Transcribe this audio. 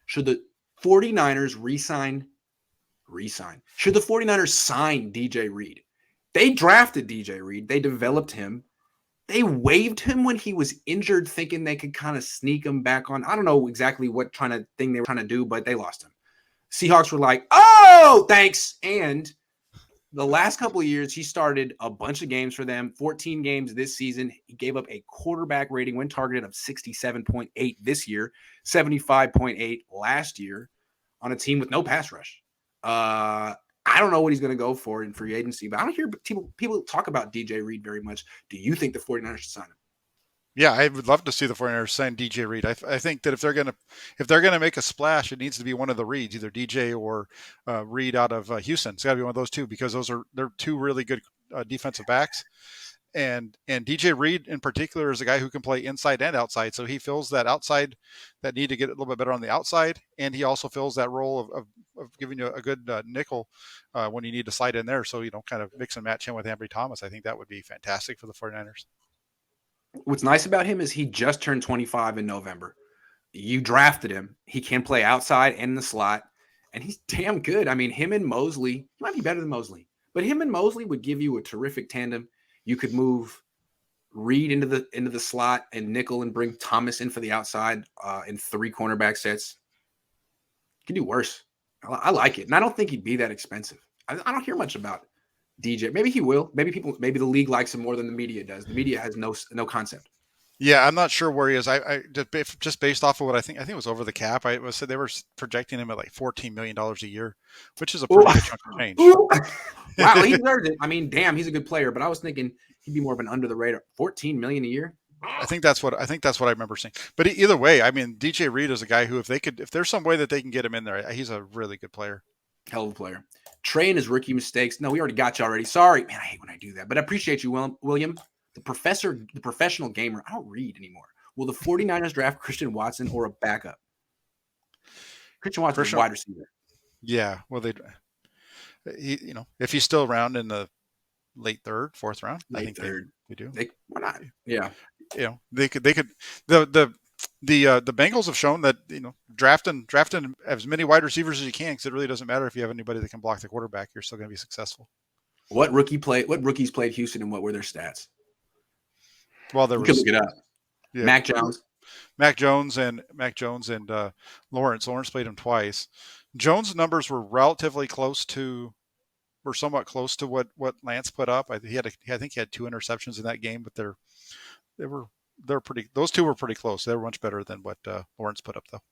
Should the 49ers resign? Should the 49ers sign DJ Reed? They drafted DJ Reed. They developed him. They waived him when he was injured, thinking they could kind of sneak him back on. I don't know exactly what thing they were trying to do, but they lost him. Seahawks were like, oh, thanks. And the last couple of years, he started a bunch of games for them, 14 games this season. He gave up a quarterback rating when targeted of 67.8 this year, 75.8 last year on a team with no pass rush. I don't know what he's going to go for in free agency, but I don't hear people talk about DJ Reed very much. Do you think the 49ers should sign him? Yeah, I would love to see the 49ers sign DJ Reed. I think that if they're gonna make a splash, it needs to be one of the Reeds, either DJ or Reed out of Houston. It's got to be one of those two because they're two really good defensive backs. And DJ Reed in particular is a guy who can play inside and outside. So he fills that outside, that need to get a little bit better on the outside, and he also fills that role of giving you a good nickel when you need to slide in there. So kind of mix and match him with Ambry Thomas. I think that would be fantastic for the 49ers. What's nice about him is he just turned 25 in November. You drafted him. He can play outside and in the slot, and he's damn good. I mean, him and Mosley, he might be better than Mosley, but him and Mosley would give you a terrific tandem. You could move Reed into the slot and nickel and bring Thomas in for the outside in 3 cornerback sets. You can do worse. I like it, and I don't think he'd be that expensive. I don't hear much about DJ. Maybe he will. Maybe the league likes him more than the media does. The media has no concept. Yeah, I'm not sure where he is. I just based off of what I think it was over the cap. They were projecting him at like $14 million a year, which is a pretty good chunk of change. Wow, he deserves it. I mean, damn, he's a good player, but I was thinking he'd be more of an under the radar. $14 million a year. I think that's what I remember seeing. But either way, I mean, DJ Reed is a guy who, if there's some way that they can get him in there, he's a really good player. Hell of a player. Trey and his rookie mistakes. No, we already got you already. Sorry. Man, I hate when I do that. But I appreciate you, William. The professional gamer. I don't read anymore. Will the 49ers draft Christian Watson or a backup? Christian Watson is a wide receiver. Yeah. Well, if he's still around in the late third, fourth round, I think third. They do. Why not? Yeah. They could. The Bengals have shown that drafting as many wide receivers as you can, because it really doesn't matter if you have anybody that can block the quarterback. You're still going to be successful. What rookies played Houston, and what were their stats? Well, we can look it up. Yeah. Mac Jones and Lawrence. Lawrence played him twice. Jones' numbers were somewhat close to what Lance put up. I think he had 2 interceptions in that game, but they're pretty. Those two were pretty close. They were much better than what Lawrence put up, though.